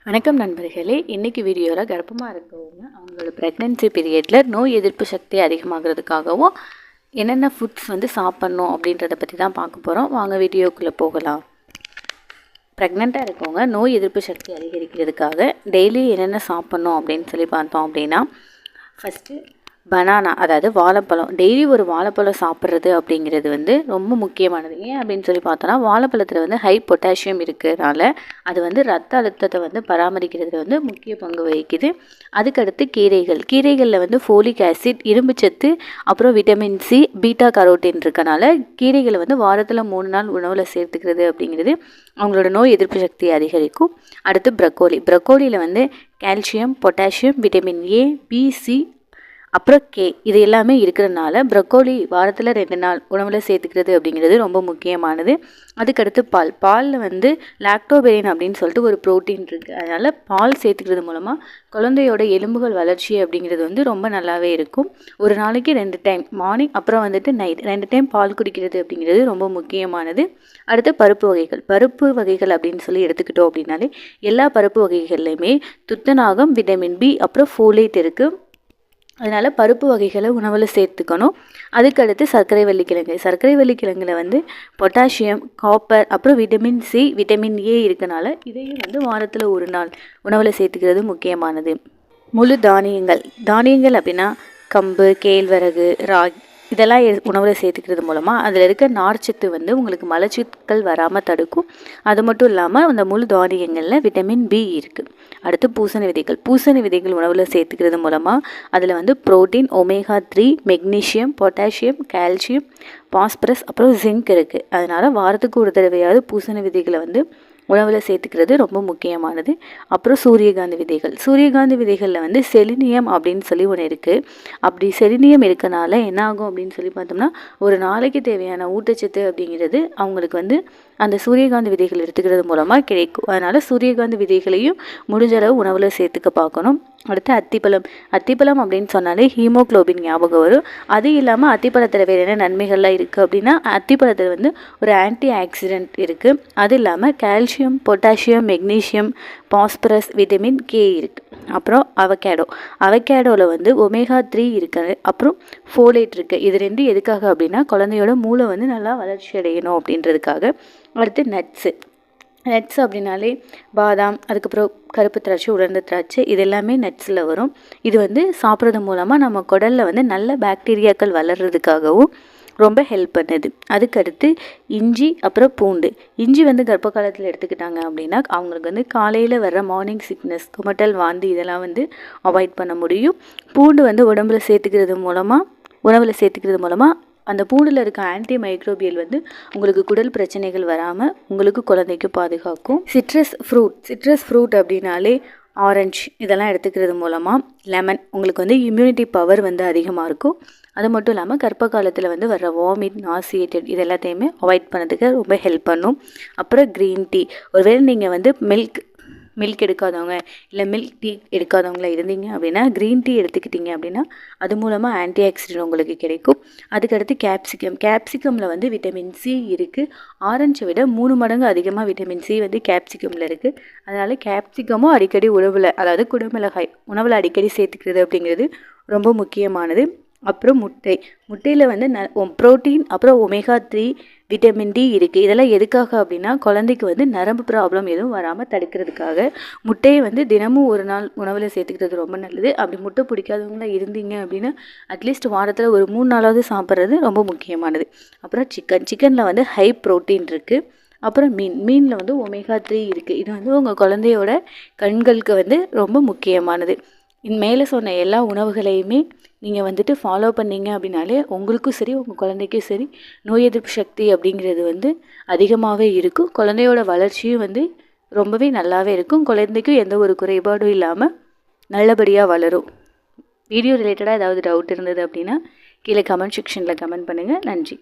வணக்கம் நண்பர்களே, இன்றைக்கி வீடியோவில் கர்ப்பமாக இருக்கவங்க அவங்களோட ப்ரெக்னென்சி பீரியடில் நோய் எதிர்ப்பு சக்தி அதிகமாகிறதுக்காகவும் என்னென்ன ஃபுட்ஸ் சாப்பிட்ணும் அப்படின்றத பற்றி தான் பார்க்க போகிறோம். வாங்க வீடியோக்குள்ளே போகலாம். ப்ரெக்னெண்ட்டாக இருக்கவங்க நோய் எதிர்ப்பு சக்தி அதிகரிக்கிறதுக்காக டெய்லி என்னென்ன சாப்பிட்ணும் அப்படின்னு சொல்லி பார்த்தோம் அப்படின்னா, ஃபஸ்ட்டு பனானா, அதாவது வாழைப்பழம். டெய்லி ஒரு வாழைப்பழம் சாப்பிட்றது அப்படிங்கிறது ரொம்ப முக்கியமானது. ஏன் அப்படின்னு சொல்லி பார்த்தோன்னா, வாழைப்பழத்தில் ஹை பொட்டாசியம் இருக்கிறதுனால அது ரத்த அழுத்தத்தை பராமரிக்கிறதுல முக்கிய பங்கு வகிக்குது. அதுக்கடுத்து கீரைகளில் ஃபோலிக் ஆசிட், இரும்புச்சத்து, அப்புறம் விட்டமின் சி, பீட்டா கரோட்டின் இருக்கனால கீரைகளை வாரத்தில் 3 நாள் உணவில் சேர்த்துக்கிறது அப்படிங்கிறது அவங்களோட நோய் எதிர்ப்பு சக்தியை அதிகரிக்கும். அடுத்து ப்ரக்கோலியில் calcium, potassium, vitamin A, B, C, அப்புறம் இது எல்லாமே இருக்கிறதுனால ப்ரக்கோலி வாரத்தில் 2 நாள் உணவில் சேர்த்துக்கிறது அப்படிங்கிறது ரொம்ப முக்கியமானது. அதுக்கடுத்து பாலில் லாக்டோபெரின் அப்படின்னு சொல்லிட்டு ஒரு ப்ரோட்டீன் இருக்குது. அதனால் பால் சேர்த்துக்கிறது மூலமாக குழந்தையோட எலும்புகள் வளர்ச்சி அப்படிங்கிறது ரொம்ப நல்லாவே இருக்கும். ஒரு நாளைக்கு 2 டைம், மார்னிங் அப்புறம் நைட் 2 டைம் பால் குடிக்கிறது அப்படிங்கிறது ரொம்ப முக்கியமானது. அடுத்து பருப்பு வகைகள் அப்படின்னு சொல்லி எடுத்துக்கிட்டோம் அப்படின்னாலே எல்லா பருப்பு வகைகள்லையுமே துத்தநாகம், விட்டமின் பி, அப்புறம் ஃபோலேட் இருக்குது. அதனால் பருப்பு வகைகளை உணவில் சேர்த்துக்கணும். அதுக்கடுத்து சர்க்கரை வள்ளிக்கிழங்கில் பொட்டாசியம், காப்பர், அப்புறம் விட்டமின் சி, விட்டமின் ஏ இருக்கனால இதையும் வாரத்தில் 1 நாள் உணவில் சேர்த்துக்கிறது முக்கியமானது. முழு தானியங்கள் அப்படின்னா கம்பு, கேழ்வரகு, ராகி இதெல்லாம் உணவில் சேர்த்துக்கிறது மூலமாக அதில் இருக்க நார்ச்சத்து உங்களுக்கு மலச்சிக்கல் வராமல் தடுக்கும். அது மட்டும் இல்லாமல் அந்த முழு தானியங்களில் விட்டமின் பி இருக்குது. அடுத்து பூசணி விதைகள் உணவில் சேர்த்துக்கிறது மூலமாக அதில் protein, omega 3, magnesium, potassium, calcium, phosphorus, அப்புறம் ஜிங்க் இருக்குது. அதனால் வாரத்துக்கு ஒரு தடவையாவது பூசணி விதைகளை உணவில் சேர்த்துக்கிறது ரொம்ப முக்கியமானது. அப்புறம் சூரியகாந்தி விதைகளில் செலினியம் அப்படின்னு சொல்லி ஒன்று இருக்குது. அப்படி செலினியம் இருக்கனால என்ன ஆகும் அப்படின்னு சொல்லி பார்த்தோம்னா, ஒரு நாளைக்கு தேவையான ஊட்டச்சத்து அப்படிங்கிறது அவங்களுக்கு அந்த சூரியகாந்தி விதைகள் எடுத்துக்கிறது மூலமாக கிடைக்கும். அதனால் சூரியகாந்தி விதைகளையும் முடிஞ்சளவு உணவில் சேர்த்துக்க பார்க்கணும். அடுத்து அத்திப்பழம் அப்படின்னு சொன்னாலே ஹீமோக்ளோபின் ஞாபகம் வரும். அது இல்லாமல் அத்திப்பழத்தில் வேறு என்ன நன்மைகள்லாம் இருக்குது அப்படின்னா, அத்திப்பழத்தில் ஒரு ஆன்டி ஆக்சிடென்ட் இருக்குது. அது இல்லாமல் calcium, potassium, magnesium, phosphorus, vitamin K இருக்குது. அப்புறம் அவகேடோவில் ஒமேகா 3 இருக்குது. அப்புறம் ஃபோலேட் இருக்குது. இது 2 எதுக்காக அப்படின்னா குழந்தையோட மூளை நல்லா வளர்ச்சி அடையணும் அப்படின்றதுக்காக. அடுத்து நட்ஸ் அப்படின்னாலே பாதாம், அதுக்கப்புறம் கருப்பு திராட்சை, உலர்ந்த திராட்சை, இது எல்லாமே நட்ஸில் வரும். இது சாப்பிட்றது மூலமாக நம்ம குடலில் நல்ல பாக்டீரியாக்கள் வளர்கிறதுக்காகவும் ரொம்ப ஹெல்ப் பண்ணுது. அதுக்கடுத்து இஞ்சி, அப்புறம் பூண்டு. இஞ்சி கர்ப்ப காலத்தில் எடுத்துக்கிட்டாங்க அப்படின்னா அவங்களுக்கு காலையில் வர்ற மார்னிங் சிக்னஸ், குமட்டல், வாந்தி இதெல்லாம் அவாய்ட் பண்ண முடியும். பூண்டு உணவில் சேர்த்துக்கிறது மூலமாக அந்த பூண்டில் இருக்க ஆன்டி மைக்ரோபியல் உங்களுக்கு குடல் பிரச்சனைகள் வராமல் உங்களுக்கு குழந்தைக்கு பாதுகாக்கும். சிட்ரஸ் ஃப்ரூட் அப்படின்னாலே ஆரஞ்சு இதெல்லாம் எடுத்துக்கிறது மூலமாக லெமன் உங்களுக்கு இம்யூனிட்டி பவர் அதிகமாக இருக்கும். அது மட்டும் இல்லாமல் கர்ப்ப காலத்தில் வர்ற வாமிட், நாசியேட்டட் இது எல்லாத்தையுமே அவாய்ட் பண்ணதுக்கு ரொம்ப ஹெல்ப் பண்ணும். அப்புறம் க்ரீன் டீ. ஒருவேளை நீங்கள் மில்க் எடுக்காதவங்க இல்லை மில்க் டீ எடுக்காதவங்களா இருந்தீங்க அப்படின்னா க்ரீன் டீ எடுத்துக்கிட்டிங்க அப்படின்னா அது மூலமாக ஆன்டி ஆக்சிடென்ட் உங்களுக்கு கிடைக்கும். அதுக்கடுத்து கேப்சிகமில் விட்டமின் சி இருக்குது. ஆரஞ்சை விட 3 மடங்கு அதிகமாக விட்டமின் சி கேப்சிகமில் இருக்குது. அதனால் கேப்சிகமும் அடிக்கடி அதாவது குடமிளகாய் உணவில் அடிக்கடி சேர்த்துக்கிறது அப்படிங்கிறது ரொம்ப முக்கியமானது. அப்புறம் முட்டையில் புரோட்டீன், அப்புறம் ஒமேகா 3, விட்டமின் டி இருக்குது. இதெல்லாம் எதுக்காக அப்படின்னா குழந்தைக்கு நரம்பு ப்ராப்ளம் எதுவும் வராமல் தடுக்கிறதுக்காக. முட்டையை தினமும் 1 நாள் உணவில் சேர்த்துக்கிறது ரொம்ப நல்லது. அப்படி முட்டை பிடிக்காதவங்களாம் இருந்தீங்க அப்படின்னா அட்லீஸ்ட் வாரத்தில் ஒரு 3 நாளாவது சாப்பிட்றது ரொம்ப முக்கியமானது. அப்புறம் சிக்கனில் ஹை ப்ரோட்டீன் இருக்குது. அப்புறம் மீனில் ஒமேகா 3 இருக்குது. இது உங்கள் குழந்தையோட கண்களுக்கு ரொம்ப முக்கியமானது. மேலே சொன்ன எல்லா உணவுகளையுமே நீங்கள் ஃபாலோ பண்ணீங்க அப்படின்னாலே உங்களுக்கும் சரி உங்கள் குழந்தைக்கும் சரி நோய் எதிர்ப்பு சக்தி அப்படிங்கிறது அதிகமாகவே இருக்கும். குழந்தையோட வளர்ச்சியும் ரொம்பவே நல்லாவே இருக்கும். குழந்தைக்கும் எந்த ஒரு குறைபாடும் இல்லாமல் நல்லபடியாக வளரும். வீடியோ ரிலேட்டடாக ஏதாவது டவுட் இருந்தது அப்படின்னா கீழே கமெண்ட் செக்ஷனில் கமெண்ட் பண்ணுங்கள். நன்றி.